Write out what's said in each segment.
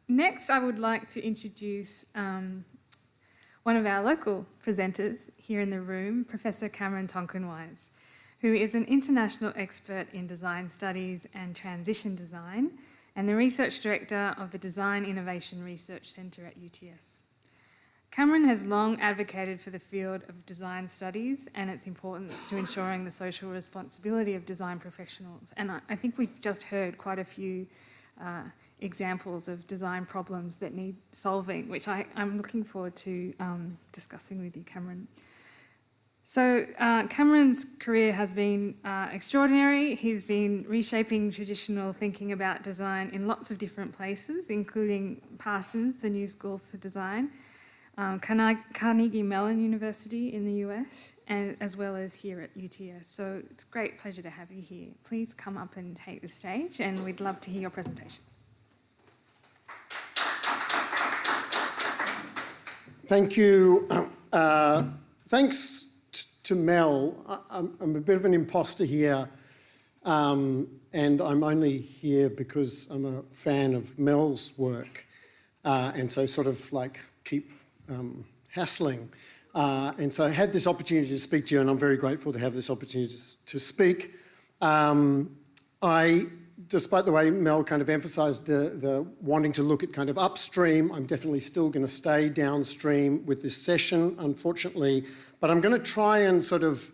Next, I would like to introduce one of our local presenters here in the room, Professor Cameron Tonkinwise, who is an international expert in design studies and transition design, and the Research Director of the Design Innovation Research Centre at UTS. Cameron has long advocated for the field of design studies and its importance to ensuring the social responsibility of design professionals. And I think we've just heard quite a few examples of design problems that need solving, which I'm looking forward to discussing with you, Cameron. So Cameron's career has been extraordinary. He's been reshaping traditional thinking about design in lots of different places, including Parsons, the New School for Design, Carnegie Mellon University in the US, and as well as here at UTS. So it's a great pleasure to have you here. Please come up and take the stage, and we'd love to hear your presentation. Thank you. Thanks to Mel. I'm a bit of an imposter here, and I'm only here because I'm a fan of Mel's work, and so sort of like keep hassling. And so I had this opportunity to speak to you, and I'm very grateful to have this opportunity to speak. Despite the way Mel kind of emphasised the wanting to look at kind of upstream, I'm definitely still going to stay downstream with this session, unfortunately. But I'm going to try and sort of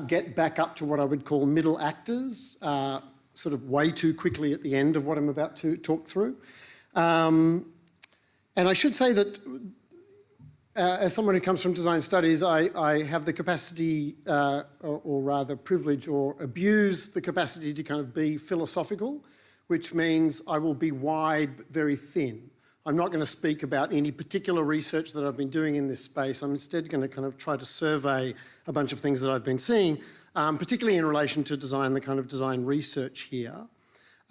get back up to what I would call middle actors, sort of way too quickly at the end of what I'm about to talk through. And I should say that as someone who comes from design studies, I have the capacity, or rather privilege, or abuse the capacity to kind of be philosophical, which means I will be wide but very thin. I'm not going to speak about any particular research that I've been doing in this space. I'm instead going to kind of try to survey a bunch of things that I've been seeing, particularly in relation to design, the kind of design research here.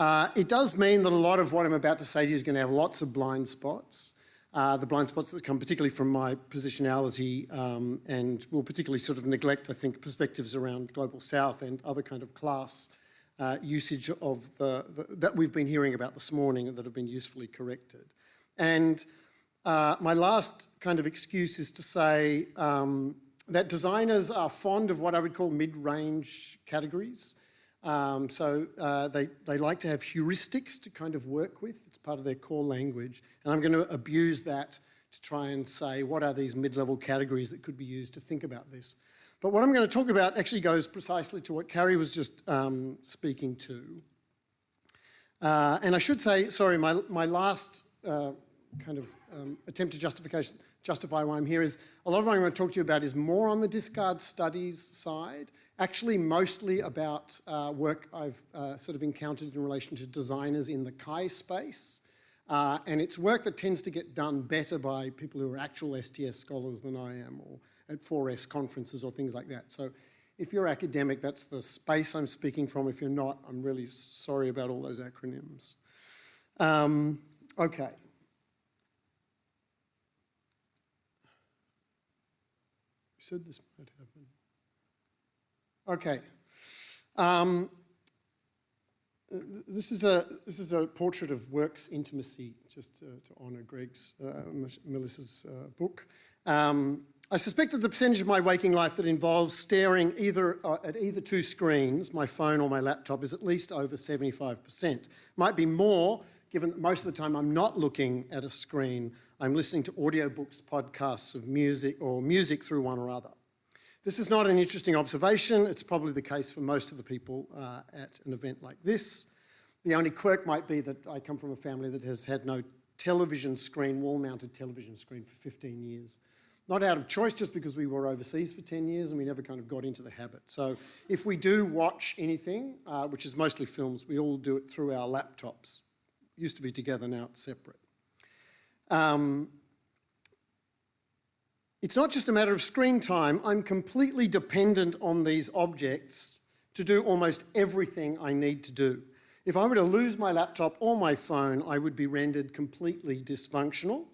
It does mean that a lot of what I'm about to say to you is going to have lots of blind spots. The blind spots that come particularly from my positionality and will particularly sort of neglect, I think, perspectives around Global South and other kind of class usage of that we've been hearing about this morning and that have been usefully corrected. And my last kind of excuse is to say that designers are fond of what I would call mid-range categories. They like to have heuristics to kind of work with. It's part of their core language. And I'm going to abuse that to try and say, what are these mid-level categories that could be used to think about this? But what I'm going to talk about actually goes precisely to what Carrie was just speaking to. And I should say, sorry, my last kind of attempt to justify why I'm here is a lot of what I'm going to talk to you about is more on the discard studies side. Actually, mostly about work I've sort of encountered in relation to designers in the CHI space. And it's work that tends to get done better by people who are actual STS scholars than I am, or at 4S conferences or things like that. So if you're academic, that's the space I'm speaking from. If you're not, I'm really sorry about all those acronyms. Okay. You said this might happen. Okay. This is a portrait of works intimacy, just to honour Gregg's, Melissa's book. I suspect that the percentage of my waking life that involves staring at either two screens, my phone or my laptop, is at least over 75%. Might be more, given that most of the time I'm not looking at a screen. I'm listening to audiobooks, podcasts of music, or music through one or other. This is not an interesting observation. It's probably the case for most of the people at an event like this. The only quirk might be that I come from a family that has had no television screen, wall-mounted television screen for 15 years. Not out of choice, just because we were overseas for 10 years and we never kind of got into the habit. So if we do watch anything, which is mostly films, we all do it through our laptops. Used to be together, now it's separate. It's not just a matter of screen time. I'm completely dependent on these objects to do almost everything I need to do. If I were to lose my laptop or my phone, I would be rendered completely dysfunctional,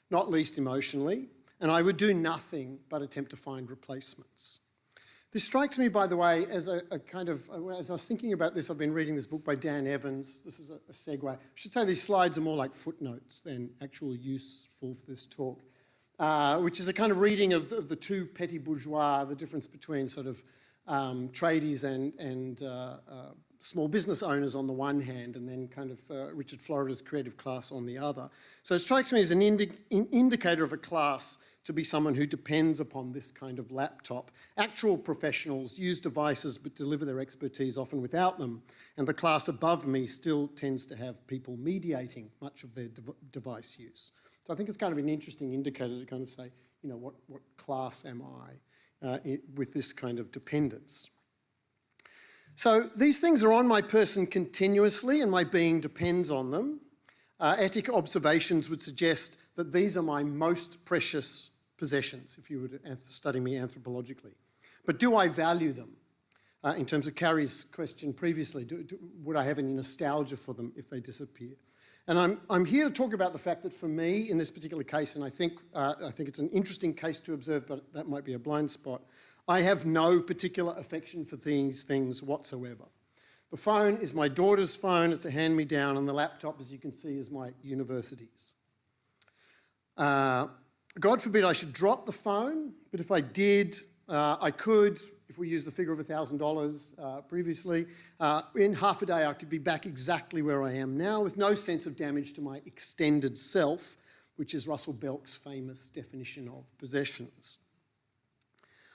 not least emotionally, and I would do nothing but attempt to find replacements. This strikes me, by the way, as a kind of, as I was thinking about this, I've been reading this book by Dan Evans. This is a segue. I should say these slides are more like footnotes than actual useful for this talk, which is a kind of reading of the two petty bourgeois, the difference between sort of tradies and small business owners on the one hand, and then kind of Richard Florida's creative class on the other. So it strikes me as an indicator of a class to be someone who depends upon this kind of laptop. Actual professionals use devices but deliver their expertise often without them, and the class above me still tends to have people mediating much of their device use. So I think it's kind of an interesting indicator to kind of say, you know, what class am I with this kind of dependence? So these things are on my person continuously, and my being depends on them. Ethic observations would suggest that these are my most precious possessions, if you were to study me anthropologically. But do I value them? In terms of Carrie's question previously, would I have any nostalgia for them if they disappear? And I'm here to talk about the fact that for me, in this particular case, and I think it's an interesting case to observe, but that might be a blind spot, I have no particular affection for these things whatsoever. The phone is my daughter's phone, it's a hand-me-down, and the laptop, as you can see, is my university's. God forbid I should drop the phone, but if I did, I could, if we use the figure of $1,000 previously, in half a day I could be back exactly where I am now with no sense of damage to my extended self, which is Russell Belk's famous definition of possessions.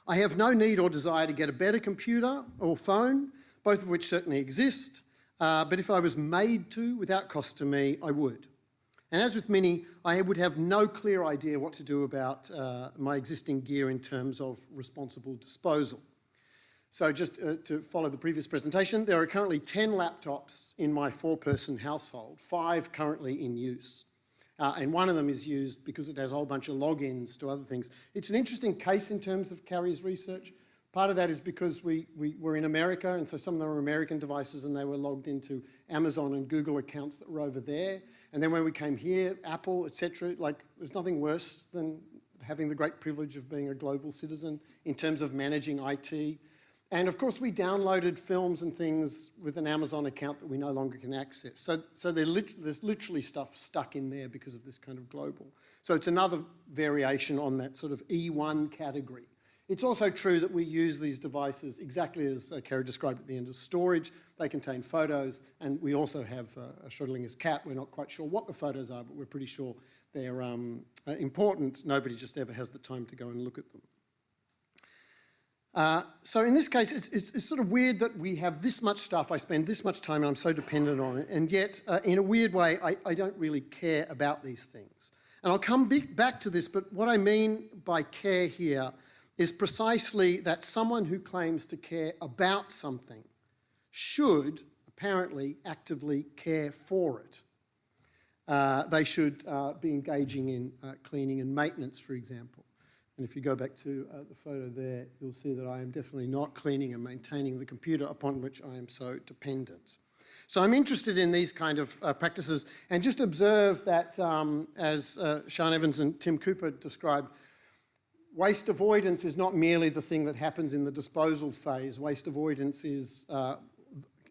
I have no need or desire to get a better computer or phone, both of which certainly exist, but if I was made to, without cost to me, I would. And as with many, I would have no clear idea what to do about my existing gear in terms of responsible disposal. So just to follow the previous presentation, there are currently 10 laptops in my 4-person household, 5 currently in use. And one of them is used because it has a whole bunch of logins to other things. It's an interesting case in terms of Carrie's research. Part of that is because we were in America, and so some of them were American devices, and they were logged into Amazon and Google accounts that were over there. And then when we came here, Apple, etc., like there's nothing worse than having the great privilege of being a global citizen in terms of managing IT. And of course, we downloaded films and things with an Amazon account that we no longer can access. So there's literally stuff stuck in there because of this kind of global. So it's another variation on that sort of E1 category. It's also true that we use these devices exactly as Carrie described at the end as storage. They contain photos, and we also have Schrödinger's cat. We're not quite sure what the photos are, but we're pretty sure they're important. Nobody just ever has the time to go and look at them. So in this case, it's sort of weird that we have this much stuff, I spend this much time, and I'm so dependent on it, and yet, in a weird way, I don't really care about these things. And I'll come back to this, but what I mean by care here is precisely that someone who claims to care about something should, apparently, actively care for it. They should be engaging in cleaning and maintenance, for example. And if you go back to the photo there, you'll see that I am definitely not cleaning and maintaining the computer upon which I am so dependent. So I'm interested in these kind of practices, and just observe that, as Sean Evans and Tim Cooper described, waste avoidance is not merely the thing that happens in the disposal phase. Waste avoidance is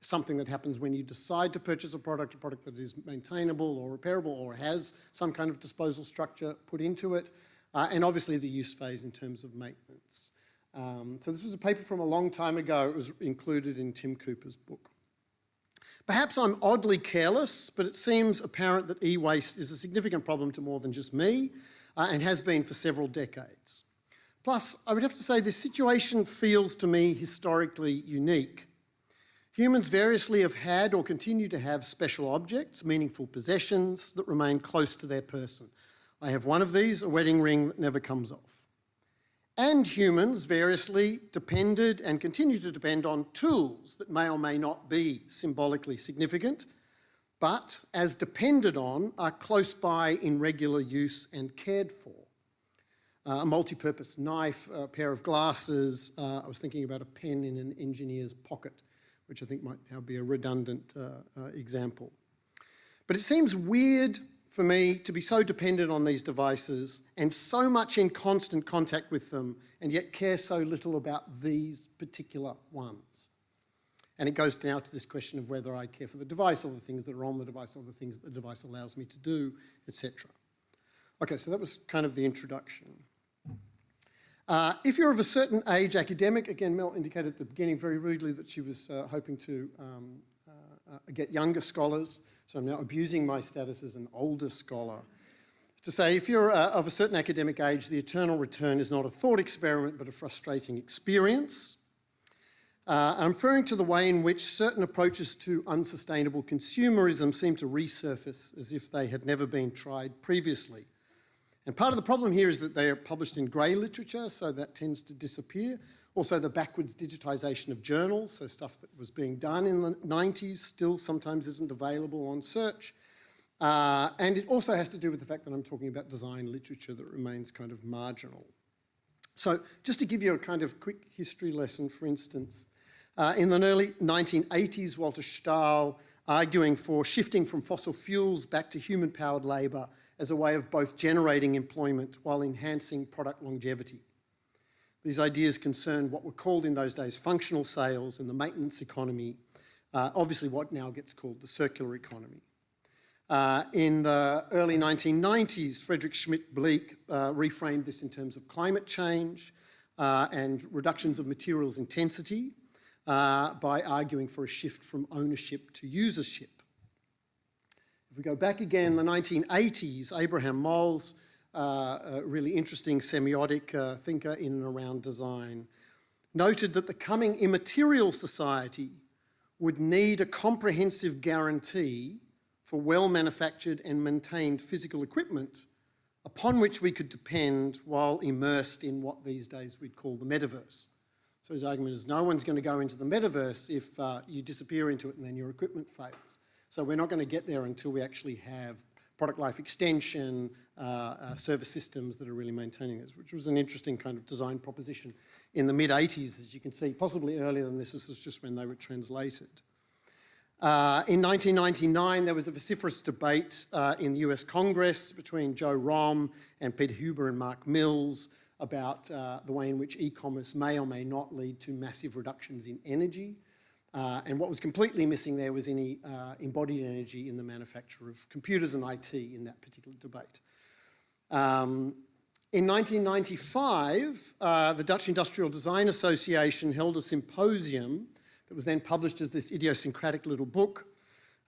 something that happens when you decide to purchase a product that is maintainable or repairable or has some kind of disposal structure put into it. And obviously the use phase in terms of maintenance. So this was a paper from a long time ago. It was included in Tim Cooper's book. Perhaps I'm oddly careless, but it seems apparent that e-waste is a significant problem to more than just me, and has been for several decades. Plus, I would have to say this situation feels to me historically unique. Humans variously have had or continue to have special objects, meaningful possessions that remain close to their person. I have one of these, a wedding ring that never comes off. And humans variously depended and continue to depend on tools that may or may not be symbolically significant, but as depended on, are close by in regular use and cared for. A multi-purpose knife, a pair of glasses, I was thinking about a pen in an engineer's pocket, which I think might now be a redundant example. But it seems weird for me to be so dependent on these devices and so much in constant contact with them and yet care so little about these particular ones? And it goes now to this question of whether I care for the device or the things that are on the device or the things that the device allows me to do, etc. Okay, so that was kind of the introduction. If you're of a certain age, academic, again, Mel indicated at the beginning very rudely that she was hoping to get younger scholars, so I'm now abusing my status as an older scholar to say if you're of a certain academic age, the eternal return is not a thought experiment but a frustrating experience. I'm referring to the way in which certain approaches to unsustainable consumerism seem to resurface as if they had never been tried previously. And part of the problem here is that they are published in grey literature, so that tends to disappear. Also, the backwards digitisation of journals, so stuff that was being done in the 90s still sometimes isn't available on search. And it also has to do with the fact that I'm talking about design literature that remains kind of marginal. So just to give you a kind of quick history lesson, for instance, in the early 1980s, Walter Stahl arguing for shifting from fossil fuels back to human-powered labour as a way of both generating employment while enhancing product longevity. These ideas concerned what were called in those days functional sales and the maintenance economy, obviously what now gets called the circular economy. In the early 1990s, Friedrich Schmidt-Bleek reframed this in terms of climate change and reductions of materials intensity by arguing for a shift from ownership to usership. If we go back again, the 1980s, Abraham Moll's a really interesting semiotic thinker in and around design, noted that the coming immaterial society would need a comprehensive guarantee for well-manufactured and maintained physical equipment upon which we could depend while immersed in what these days we'd call the metaverse. So his argument is no one's going to go into the metaverse if you disappear into it and then your equipment fails. So we're not going to get there until we actually have product life extension, service systems that are really maintaining this, which was an interesting kind of design proposition in the mid-80s, as you can see, possibly earlier than this. This is just when they were translated. In 1999, there was a vociferous debate in the US Congress between Joe Romm and Peter Huber and Mark Mills about the way in which e-commerce may or may not lead to massive reductions in energy. And what was completely missing there was any embodied energy in the manufacture of computers and IT in that particular debate. In 1995, the Dutch Industrial Design Association held a symposium that was then published as this idiosyncratic little book.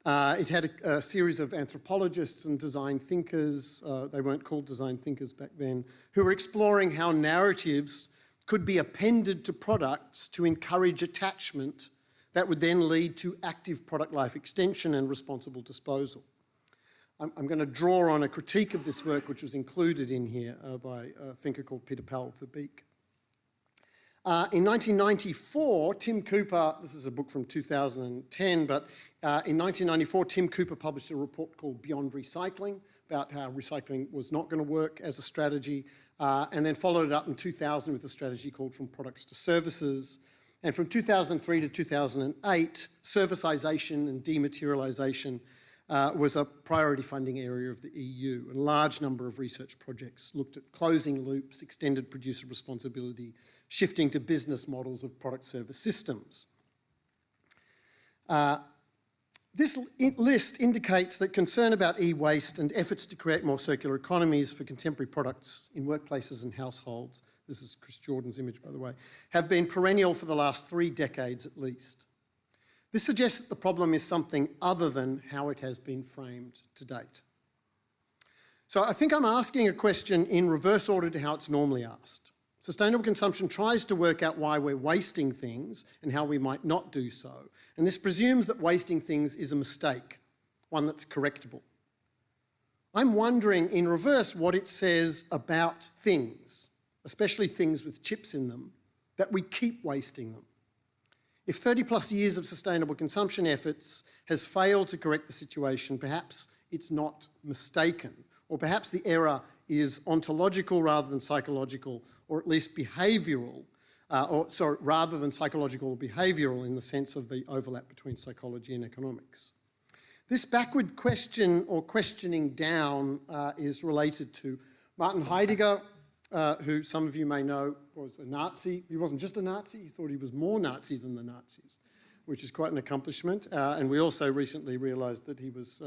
It had a series of anthropologists and design thinkers, they weren't called design thinkers back then, who were exploring how narratives could be appended to products to encourage attachment that would then lead to active product life extension and responsible disposal. I'm going to draw on a critique of this work which was included in here by a thinker called Peter Powell-Verbeek. In 1994, Tim Cooper, this is a book from 2010, but in 1994, Tim Cooper published a report called Beyond Recycling about how recycling was not going to work as a strategy, and then followed it up in 2000 with a strategy called From Products to Services. And from 2003 to 2008, servicization and dematerialization was a priority funding area of the EU. And a large number of research projects looked at closing loops, extended producer responsibility, shifting to business models of product service systems. This list indicates that concern about e-waste and efforts to create more circular economies for contemporary products in workplaces and households, this is Chris Jordan's image, by the way, have been perennial for the last 3 decades at least. This suggests that the problem is something other than how it has been framed to date. So I think I'm asking a question in reverse order to how it's normally asked. Sustainable consumption tries to work out why we're wasting things and how we might not do so. And this presumes that wasting things is a mistake, one that's correctable. I'm wondering in reverse what it says about things, especially things with chips in them, that we keep wasting them. If 30 plus years of sustainable consumption efforts has failed to correct the situation, perhaps it's not mistaken, or perhaps the error is ontological rather than psychological, or at least behavioural, rather than psychological or behavioural in the sense of the overlap between psychology and economics. This backward question or questioning down is related to Martin Heidegger, who some of you may know was a Nazi. He wasn't just a Nazi, he thought he was more Nazi than the Nazis, which is quite an accomplishment. And we also recently realised that he was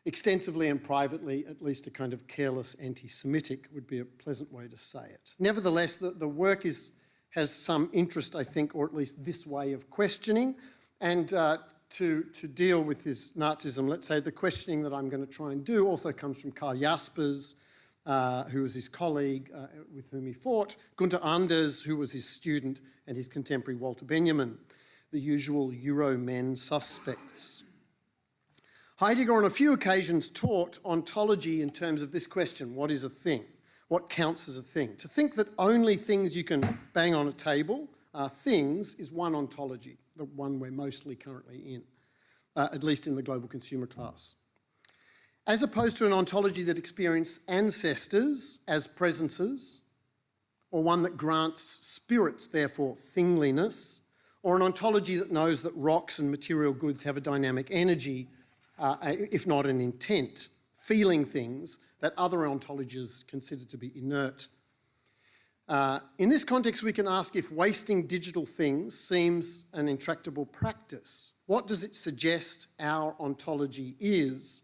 extensively and privately, at least a kind of careless anti-Semitic would be a pleasant way to say it. Nevertheless, the work has some interest, I think, or at least this way of questioning. And to deal with his Nazism, let's say the questioning that I'm going to try and do also comes from Karl Jaspers, who was his colleague with whom he fought, Gunther Anders, who was his student, and his contemporary Walter Benjamin, the usual Euro-men suspects. Heidegger on a few occasions taught ontology in terms of this question: what is a thing? What counts as a thing? To think that only things you can bang on a table are things is one ontology, the one we're mostly currently in, at least in the global consumer class. As opposed to an ontology that experiences ancestors as presences, or one that grants spirits, therefore, thingliness, or an ontology that knows that rocks and material goods have a dynamic energy, if not an intent, feeling things that other ontologies consider to be inert. In this context, we can ask if wasting digital things seems an intractable practice. What does it suggest our ontology is?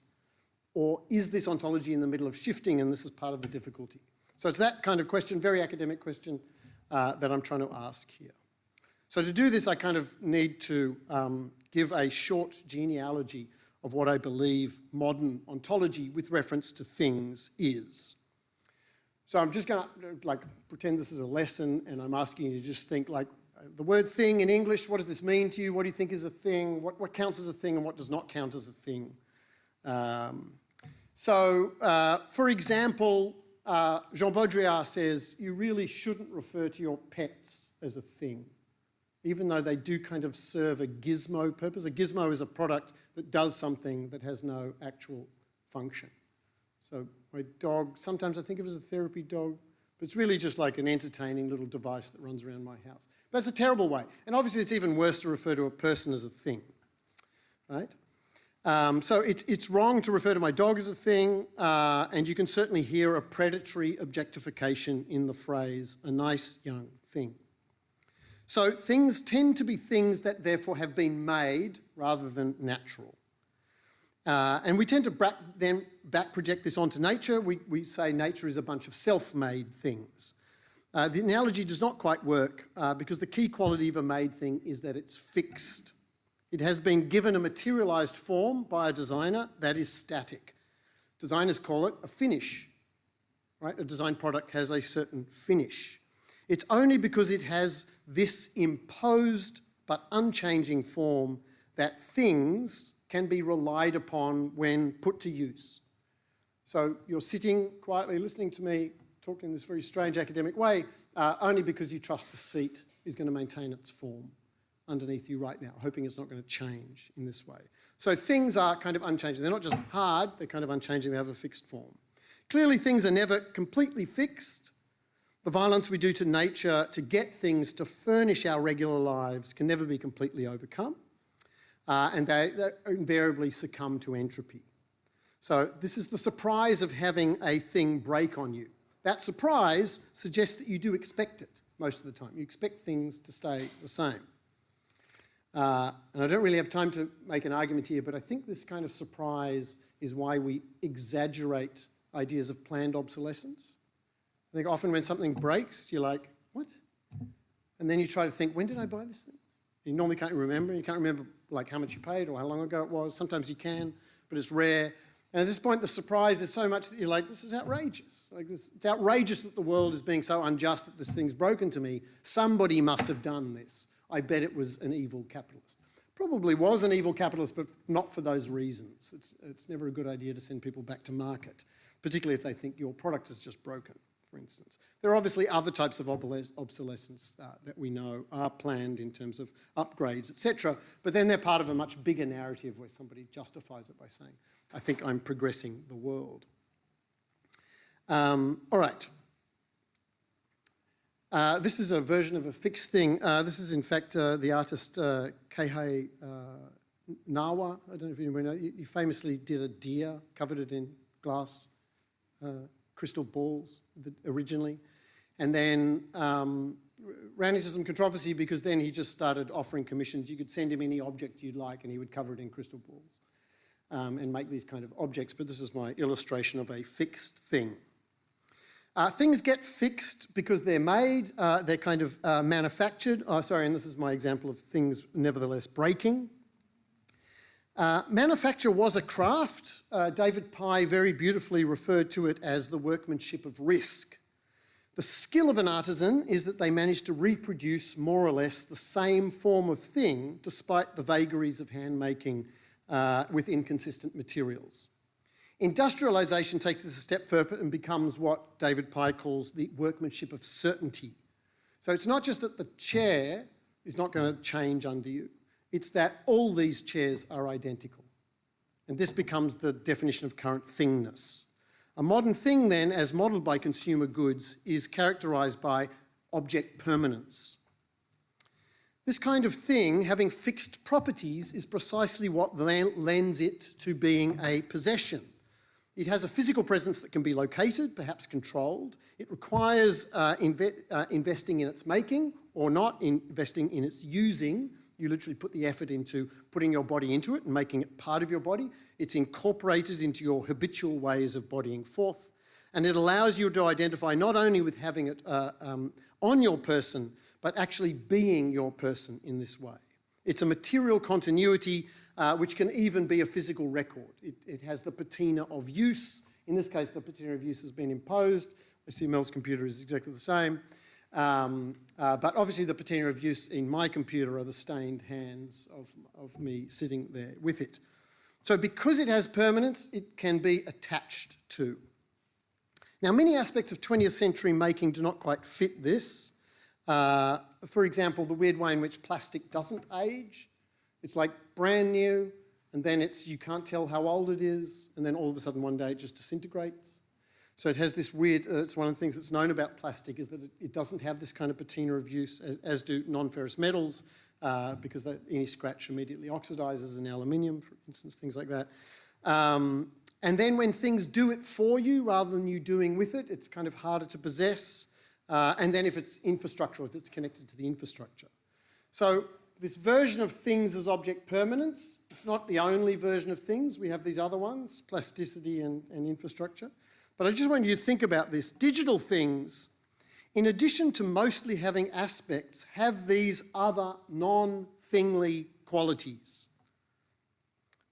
Or is this ontology in the middle of shifting, and this is part of the difficulty? So it's that kind of question, very academic question, that I'm trying to ask here. So to do this, I kind of need to give a short genealogy of what I believe modern ontology with reference to things is. So I'm just going to pretend this is a lesson, and I'm asking you to just think the word thing in English, what does this mean to you? What do you think is a thing? What counts as a thing and what does not count as a thing? For example, Jean Baudrillard says you really shouldn't refer to your pets as a thing, even though they do kind of serve a gizmo purpose. A gizmo is a product that does something that has no actual function. So my dog, sometimes I think of it as a therapy dog, but it's really just like an entertaining little device that runs around my house. That's a terrible way. And obviously it's even worse to refer to a person as a thing, right? So it's wrong to refer to my dog as a thing, and you can certainly hear a predatory objectification in the phrase, a nice young thing. So things tend to be things that therefore have been made rather than natural. And we tend to then back project this onto nature. We say nature is a bunch of self-made things. The analogy does not quite work because the key quality of a made thing is that it's fixed. It has been given a materialised form by a designer that is static. Designers call it a finish, right? A design product has a certain finish. It's only because it has this imposed but unchanging form that things can be relied upon when put to use. So you're sitting quietly listening to me talk in this very strange academic way only because you trust the seat is going to maintain its form underneath you right now, hoping it's not going to change in this way. So things are kind of unchanging. They're not just hard, they're kind of unchanging, they have a fixed form. Clearly things are never completely fixed. The violence we do to nature to get things to furnish our regular lives can never be completely overcome, and they invariably succumb to entropy. So this is the surprise of having a thing break on you. That surprise suggests that you do expect it most of the time. You expect things to stay the same. And I don't really have time to make an argument here, but I think this kind of surprise is why we exaggerate ideas of planned obsolescence. I think often when something breaks, you're like, what? And then you try to think, when did I buy this thing? You normally can't remember. You can't remember like how much you paid or how long ago it was. Sometimes you can, but it's rare. And at this point, the surprise is so much that you're like, this is outrageous. It's outrageous that the world is being so unjust that this thing's broken to me. Somebody must have done this. I bet it was an evil capitalist. Probably was an evil capitalist, but not for those reasons. It's never a good idea to send people back to market, particularly if they think your product is just broken, for instance. There are obviously other types of obsolescence that we know are planned in terms of upgrades, etc., but then they're part of a much bigger narrative where somebody justifies it by saying, I think I'm progressing the world. All right. This is a version of a fixed thing. This is, in fact, the artist Keihei Nawa, I don't know if you know, he famously did a deer, covered it in glass crystal balls originally, and then ran into some controversy because then he just started offering commissions. You could send him any object you'd like and he would cover it in crystal balls and make these kind of objects, but this is my illustration of a fixed thing. Things get fixed because they're made, they're kind of manufactured. Oh, sorry, and this is my example of things nevertheless breaking. Manufacture was a craft. David Pye very beautifully referred to it as the workmanship of risk. The skill of an artisan is that they manage to reproduce more or less the same form of thing despite the vagaries of handmaking with inconsistent materials. Industrialisation takes this a step further and becomes what David Pye calls the workmanship of certainty. So it's not just that the chair is not going to change under you, it's that all these chairs are identical. And this becomes the definition of current thingness. A modern thing then, as modelled by consumer goods, is characterised by object permanence. This kind of thing, having fixed properties, is precisely what lends it to being a possession. It has a physical presence that can be located, perhaps controlled. It requires investing in its making or not investing in its using. You literally put the effort into putting your body into it and making it part of your body. It's incorporated into your habitual ways of bodying forth. And it allows you to identify not only with having it on your person, but actually being your person in this way. It's a material continuity which can even be a physical record. It has the patina of use. In this case, the patina of use has been imposed. I see Mel's computer is exactly the same. But obviously the patina of use in my computer are the stained hands of me sitting there with it. So because it has permanence, it can be attached to. Now, many aspects of 20th century making do not quite fit this. For example, the weird way in which plastic doesn't age. It's like brand new, and then you can't tell how old it is, and then all of a sudden one day it just disintegrates. So it has this weird, it's one of the things that's known about plastic is that it doesn't have this kind of patina of use as do non-ferrous metals because any scratch immediately oxidizes in aluminium, for instance, things like that. And then when things do it for you rather than you doing with it, it's kind of harder to possess. And then if it's infrastructure, if it's connected to the infrastructure. So this version of things as object permanence, it's not the only version of things. We have these other ones, plasticity and infrastructure. But I just want you to think about this. Digital things, in addition to mostly having aspects, have these other non-thingly qualities.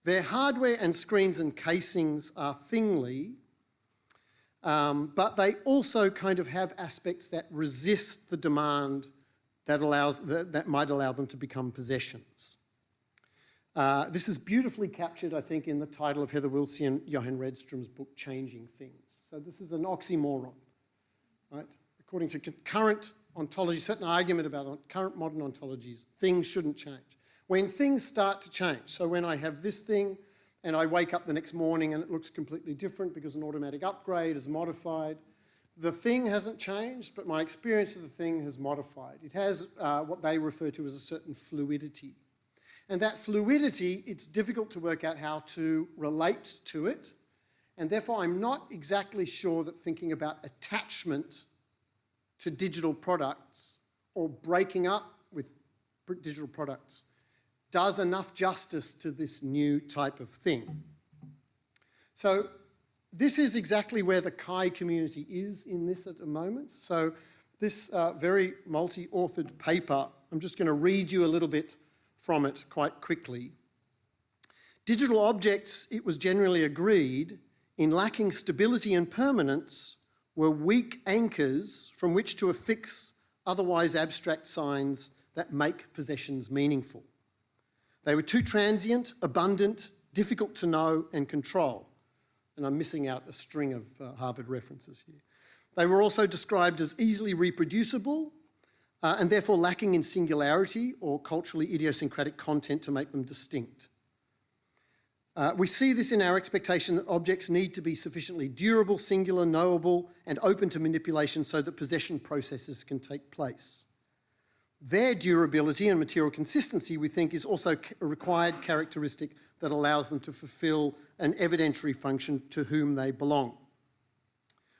Their hardware and screens and casings are thingly, but they also kind of have aspects that resist the demand that might allow them to become possessions. This is beautifully captured, I think, in the title of Heather Wilsey and Johan Redstrom's book, Changing Things. So this is an oxymoron, right? According to current ontology, certain argument about current modern ontologies, things shouldn't change. When things start to change, so when I have this thing and I wake up the next morning and it looks completely different because an automatic upgrade is modified, the thing hasn't changed, but my experience of the thing has modified. It has what they refer to as a certain fluidity. And that fluidity, it's difficult to work out how to relate to it. And therefore, I'm not exactly sure that thinking about attachment to digital products or breaking up with digital products does enough justice to this new type of thing. So this is exactly where the Chi community is in this at the moment. So this very multi-authored paper, I'm just going to read you a little bit from it quite quickly. Digital objects, it was generally agreed, in lacking stability and permanence, were weak anchors from which to affix otherwise abstract signs that make possessions meaningful. They were too transient, abundant, difficult to know and control. And I'm missing out a string of Harvard references here. They were also described as easily reproducible, and therefore lacking in singularity or culturally idiosyncratic content to make them distinct. We see this in our expectation that objects need to be sufficiently durable, singular, knowable, and open to manipulation so that possession processes can take place. Their durability and material consistency, we think, is also a required characteristic that allows them to fulfill an evidentiary function to whom they belong.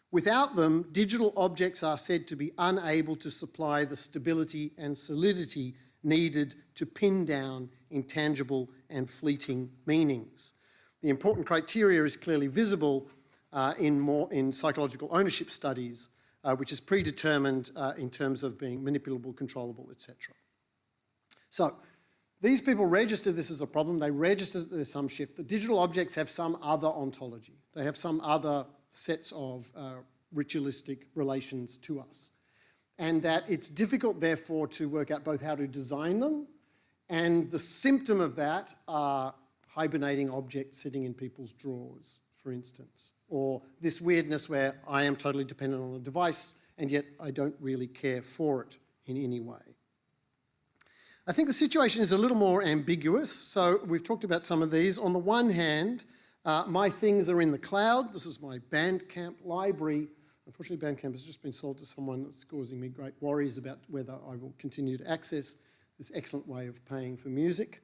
Without them, digital objects are said to be unable to supply the stability and solidity needed to pin down intangible and fleeting meanings. The important criteria is clearly visible in psychological ownership studies, which is predetermined in terms of being manipulable, controllable, etc. So these people register this as a problem. They register that there's some shift. The digital objects have some other ontology. They have some other sets of ritualistic relations to us. And that it's difficult, therefore, to work out both how to design them, and the symptom of that are hibernating objects sitting in people's drawers, for instance, or this weirdness where I am totally dependent on a device and yet I don't really care for it in any way. I think the situation is a little more ambiguous, so we've talked about some of these. On the one hand, my things are in the cloud. This is my Bandcamp library. Unfortunately, Bandcamp has just been sold to someone that's causing me great worries about whether I will continue to access this excellent way of paying for music.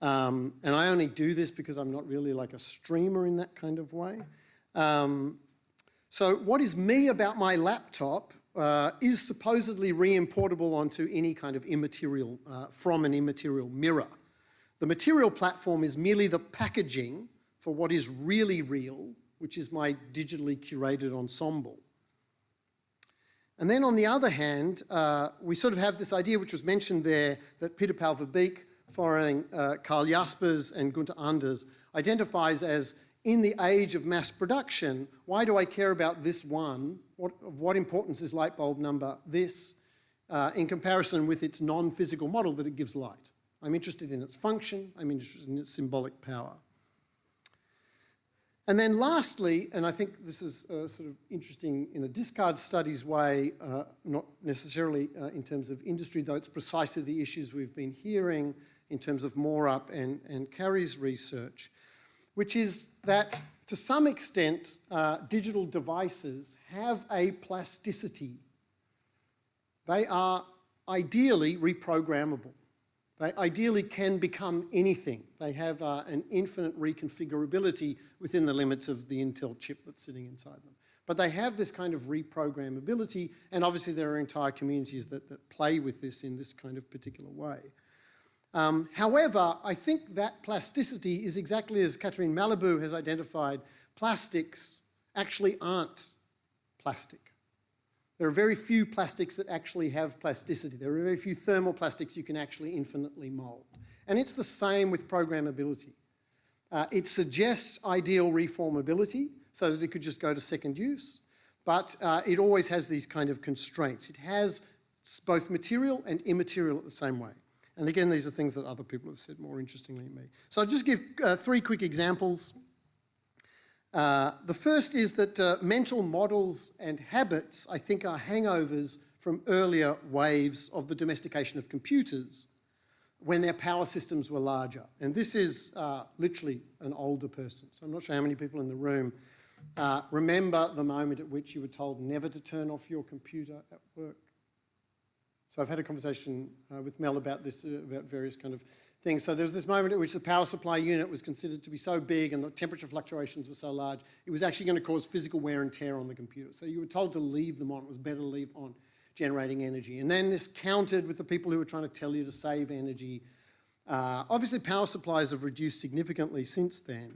And I only do this because I'm not really like a streamer in that kind of way. So what is me about my laptop is supposedly re-importable onto any kind of immaterial, from an immaterial mirror. The material platform is merely the packaging for what is really real, which is my digitally curated ensemble. And then on the other hand, we sort of have this idea, which was mentioned there, that Peter Paul Verbeek, following Karl Jaspers and Gunther Anders, identifies as, in the age of mass production, why do I care about this one? Of what importance is light bulb number this in comparison with its non-physical model that it gives light? I'm interested in its function, I'm interested in its symbolic power. And then lastly, and I think this is sort of interesting in a discard studies way, not necessarily in terms of industry, though it's precisely the issues we've been hearing in terms of Morup and Carrie's research, which is that to some extent, digital devices have a plasticity. They are ideally reprogrammable. They ideally can become anything. They have an infinite reconfigurability within the limits of the Intel chip that's sitting inside them. But they have this kind of reprogrammability, and obviously there are entire communities that play with this in this kind of particular way. However, I think that plasticity is exactly as Catherine Malabou has identified. Plastics actually aren't plastic. There are very few plastics that actually have plasticity. There are very few thermoplastics you can actually infinitely mold. And it's the same with programmability. It suggests ideal reformability so that it could just go to second use, but it always has these kind of constraints. It has both material and immaterial at the same way. And again, these are things that other people have said more interestingly than me. So I'll just give 3 quick examples. The first is that mental models and habits, I think, are hangovers from earlier waves of the domestication of computers when their power systems were larger. And this is literally an older person. So I'm not sure how many people in the room remember the moment at which you were told never to turn off your computer at work. So I've had a conversation with Mel about this, about various kind of things. So there was this moment at which the power supply unit was considered to be so big and the temperature fluctuations were so large, it was actually going to cause physical wear and tear on the computer. So you were told to leave them on. It was better to leave on, generating energy. And then this countered with the people who were trying to tell you to save energy. Obviously, power supplies have reduced significantly since then.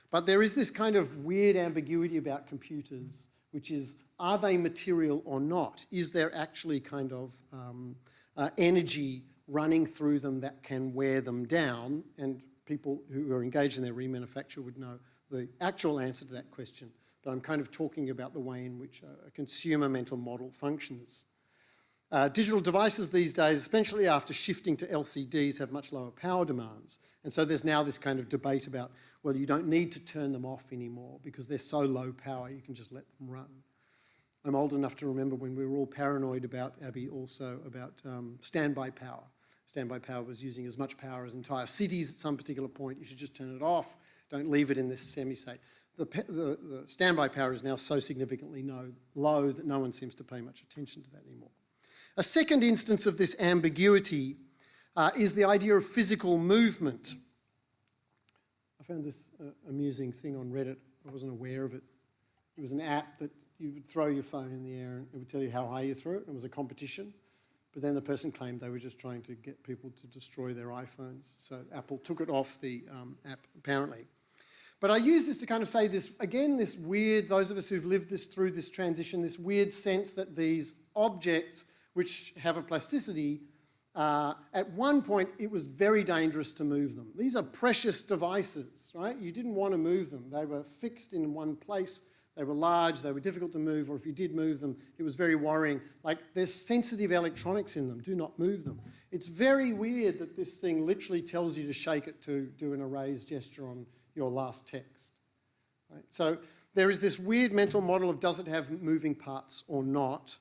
But there is this kind of weird ambiguity about computers, which is, are they material or not? Is there actually kind of energy running through them that can wear them down? And people who are engaged in their remanufacture would know the actual answer to that question. But I'm kind of talking about the way in which a consumer mental model functions. Digital devices these days, especially after shifting to LCDs, have much lower power demands. And so there's now this kind of debate about, well, you don't need to turn them off anymore because they're so low power, you can just let them run. I'm old enough to remember when we were all paranoid about, Abby, also about standby power. Standby power was using as much power as entire cities at some particular point. You should just turn it off. Don't leave it in this semi-state. The standby power is now so significantly low that no one seems to pay much attention to that anymore. A second instance of this ambiguity is the idea of physical movement. I found this amusing thing on Reddit. I wasn't aware of it. It was an app that you would throw your phone in the air and it would tell you how high you threw it. It was a competition. But then the person claimed they were just trying to get people to destroy their iPhones. So Apple took it off the app, apparently. But I use this to kind of say this, again, this weird, those of us who've lived through this transition, this weird sense that these objects which have a plasticity, at one point it was very dangerous to move them. These are precious devices, right? You didn't want to move them. They were fixed in one place. They were large, they were difficult to move, or if you did move them, it was very worrying. Like, there's sensitive electronics in them, do not move them. It's very weird that this thing literally tells you to shake it to do an erase gesture on your last text. Right? So there is this weird mental model of does it have moving parts or not.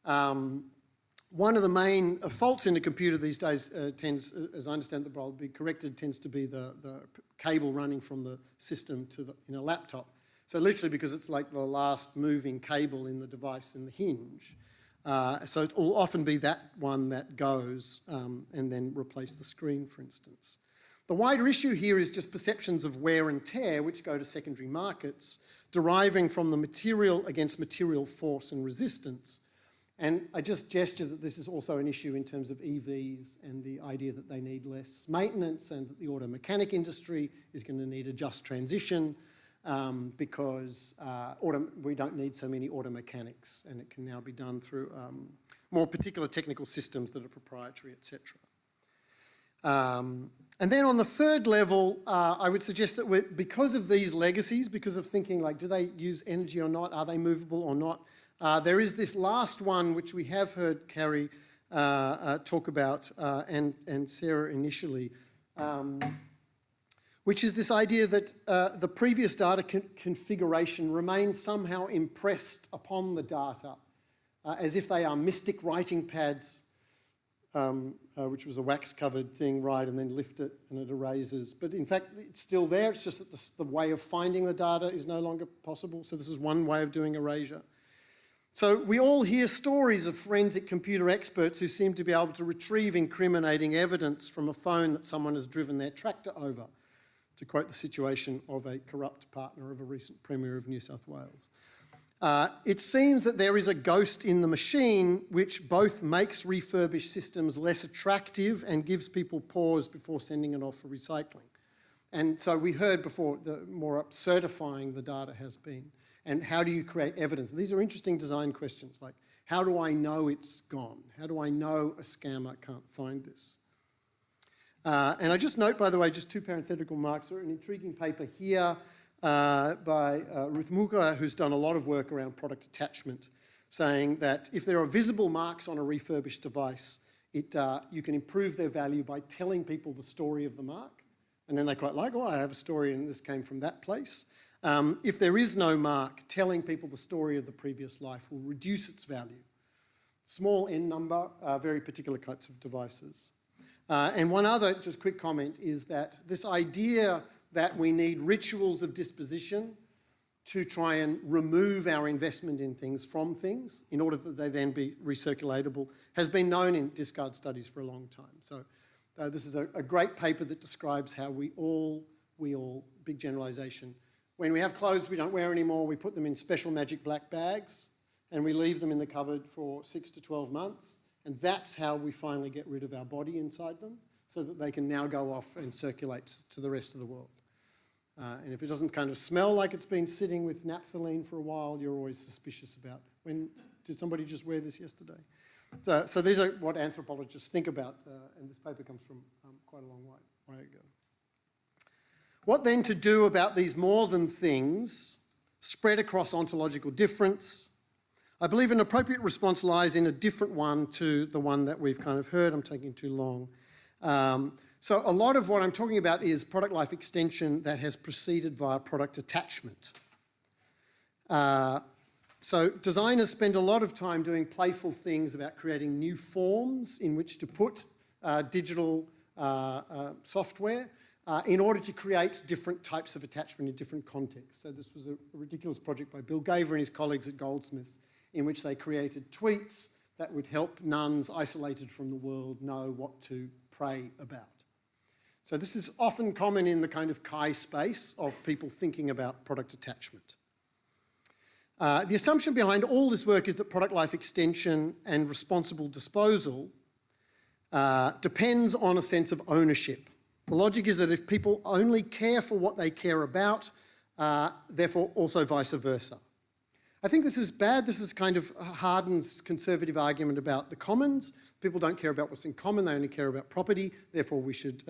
One of the main faults in a computer these days tends, as I understand that will be corrected, tends to be the cable running from the system to in a laptop. So literally because it's like the last moving cable in the device in the hinge. So it will often be that one that goes and then replace the screen, for instance. The wider issue here is just perceptions of wear and tear, which go to secondary markets, deriving from the material against material force and resistance. And I just gesture that this is also an issue in terms of EVs and the idea that they need less maintenance and that the auto mechanic industry is going to need a just transition. Because we don't need so many auto mechanics and it can now be done through more particular technical systems that are proprietary, etc. And then on the third level, I would suggest that because of these legacies, because of thinking like, do they use energy or not, are they movable or not, there is this last one which we have heard Carrie talk about and Sarah initially, which is this idea that the previous data configuration remains somehow impressed upon the data, as if they are mystic writing pads, which was a wax-covered thing, right, and then lift it and it erases. But in fact, it's still there, it's just that the way of finding the data is no longer possible. So this is one way of doing erasure. So we all hear stories of forensic computer experts who seem to be able to retrieve incriminating evidence from a phone that someone has driven their tractor over, to quote the situation of a corrupt partner of a recent Premier of New South Wales. It seems that there is a ghost in the machine which both makes refurbished systems less attractive and gives people pause before sending it off for recycling. And so we heard before the more certifying the data has been. And how do you create evidence? These are interesting design questions, like how do I know it's gone? How do I know a scammer can't find this? And I just note, by the way, just two parenthetical marks, an intriguing paper here by Ruth Muka, who's done a lot of work around product attachment, saying that if there are visible marks on a refurbished device, you can improve their value by telling people the story of the mark. And then they quite like, oh, I have a story and this came from that place. If there is no mark, telling people the story of the previous life will reduce its value. Small n number, very particular kinds of devices. And one other just quick comment is that this idea that we need rituals of disposition to try and remove our investment in things from things in order that they then be recirculatable has been known in discard studies for a long time. So this is a great paper that describes how we all, big generalisation, when we have clothes we don't wear anymore, we put them in special magic black bags and we leave them in the cupboard for 6 to 12 months. And that's how we finally get rid of our body inside them so that they can now go off and circulate to the rest of the world. And if it doesn't kind of smell like it's been sitting with naphthalene for a while, you're always suspicious about, did somebody just wear this yesterday? So these are what anthropologists think about, and this paper comes from quite a long way ago. What then to do about these more than things spread across ontological difference? I believe an appropriate response lies in a different one to the one that we've kind of heard. I'm taking too long. So a lot of what I'm talking about is product life extension that has proceeded via product attachment. So designers spend a lot of time doing playful things about creating new forms in which to put digital software in order to create different types of attachment in different contexts. So this was a ridiculous project by Bill Gaver and his colleagues at Goldsmiths in which they created tweets that would help nuns isolated from the world know what to pray about. So this is often common in the kind of chi space of people thinking about product attachment. The assumption behind all this work is that product life extension and responsible disposal depends on a sense of ownership. The logic is that if people only care for what they care about, therefore also vice versa. I think this is bad. This is kind of Harden's conservative argument about the commons. People don't care about what's in common, they only care about property, therefore we should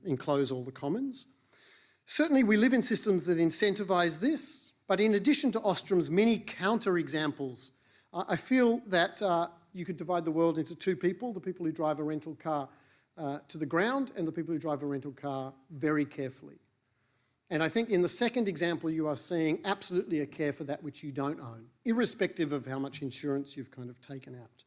enclose all the commons. Certainly we live in systems that incentivize this, but in addition to Ostrom's many counter-examples, I feel that you could divide the world into two people, the people who drive a rental car to the ground and the people who drive a rental car very carefully. And I think in the second example, you are seeing absolutely a care for that which you don't own, irrespective of how much insurance you've kind of taken out.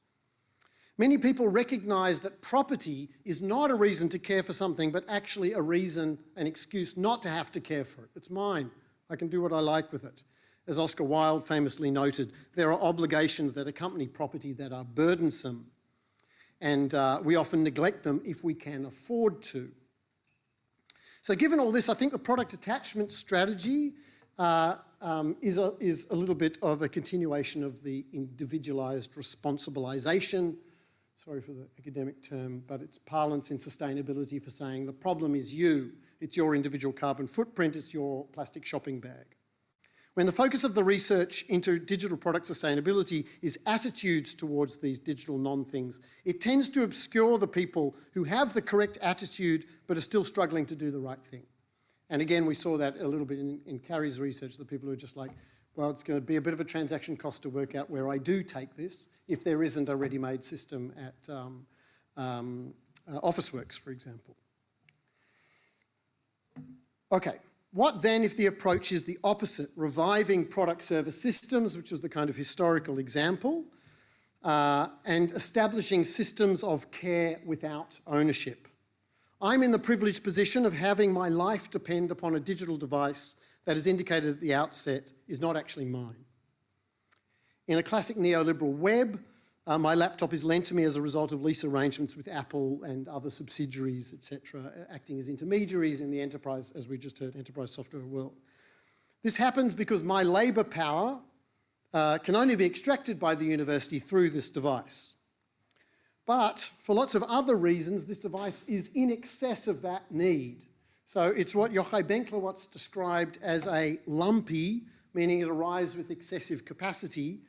Many people recognise that property is not a reason to care for something, but actually a reason, an excuse not to have to care for it. It's mine. I can do what I like with it. As Oscar Wilde famously noted, there are obligations that accompany property that are burdensome, and we often neglect them if we can afford to. So given all this, I think the product attachment strategy is a little bit of a continuation of the individualised responsibilisation. Sorry for the academic term, but it's parlance in sustainability for saying the problem is you. It's your individual carbon footprint, it's your plastic shopping bag. When the focus of the research into digital product sustainability is attitudes towards these digital non-things, it tends to obscure the people who have the correct attitude but are still struggling to do the right thing. And again, we saw that a little bit in Carrie's research, the people who are just like, well, it's going to be a bit of a transaction cost to work out where I do take this if there isn't a ready-made system at Officeworks, for example. Okay. What then if the approach is the opposite, reviving product service systems, which was the kind of historical example, and establishing systems of care without ownership? I'm in the privileged position of having my life depend upon a digital device that, as indicated at the outset, is not actually mine. In a classic neoliberal web, my laptop is lent to me as a result of lease arrangements with Apple and other subsidiaries, etc., acting as intermediaries in the enterprise, as we just heard, enterprise software world. This happens because my labour power can only be extracted by the university through this device. But for lots of other reasons, this device is in excess of that need. So it's what Yochai Benklowitz described as a lumpy, meaning it arrives with excessive capacity,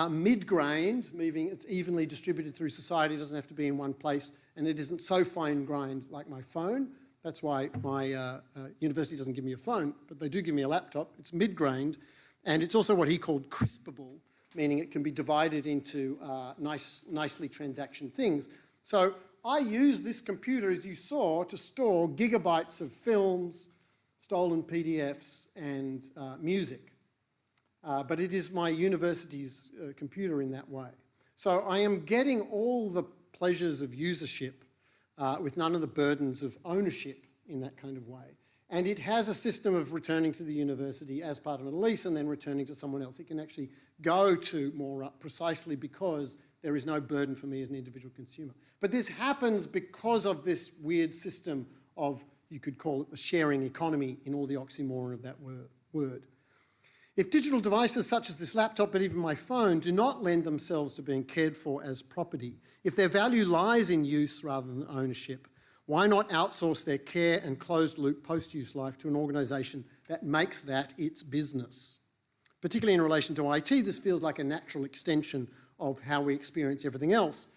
mid-grained, meaning it's evenly distributed through society, it doesn't have to be in one place, and it isn't so fine-grained like my phone. That's why my university doesn't give me a phone, but they do give me a laptop. It's mid-grained, and it's also what he called crispable, meaning it can be divided into nicely transaction things. So I use this computer, as you saw, to store gigabytes of films, stolen PDFs, and music. But it is my university's computer in that way. So I am getting all the pleasures of usership with none of the burdens of ownership in that kind of way. And it has a system of returning to the university as part of a lease and then returning to someone else. It can actually go to more up precisely because there is no burden for me as an individual consumer. But this happens because of this weird system of, you could call it the sharing economy in all the oxymoron of that word. If digital devices such as this laptop, but even my phone, do not lend themselves to being cared for as property, if their value lies in use rather than ownership, why not outsource their care and closed-loop post-use life to an organisation that makes that its business? Particularly in relation to IT, this feels like a natural extension of how we experience everything else.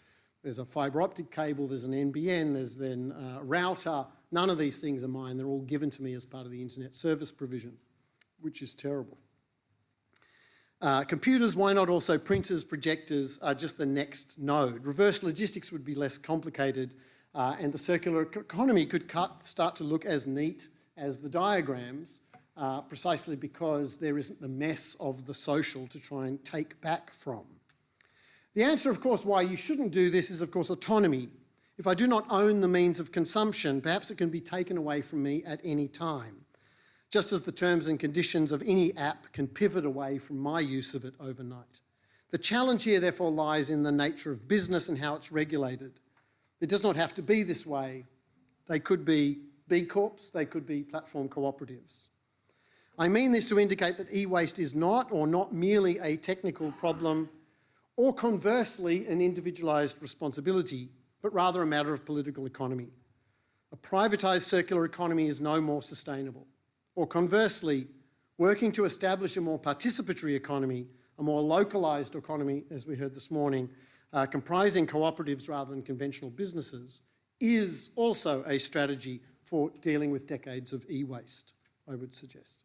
There's a fibre optic cable, there's an NBN, there's then a router. None of these things are mine. They're all given to me as part of the internet service provision, which is terrible. Computers, why not also printers, projectors, are just the next node. Reverse logistics would be less complicated, and the circular economy could start to look as neat as the diagrams, precisely because there isn't the mess of the social to try and take back from. The answer, of course, why you shouldn't do this is, of course, autonomy. If I do not own the means of consumption, perhaps it can be taken away from me at any time, just as the terms and conditions of any app can pivot away from my use of it overnight. The challenge here, therefore, lies in the nature of business and how it's regulated. It does not have to be this way. They could be B Corps, they could be platform cooperatives. I mean this to indicate that e-waste is not, or not merely, a technical problem, or conversely, an individualised responsibility, but rather a matter of political economy. A privatised circular economy is no more sustainable. Or conversely, working to establish a more participatory economy, a more localised economy, as we heard this morning, comprising cooperatives rather than conventional businesses, is also a strategy for dealing with decades of e-waste, I would suggest.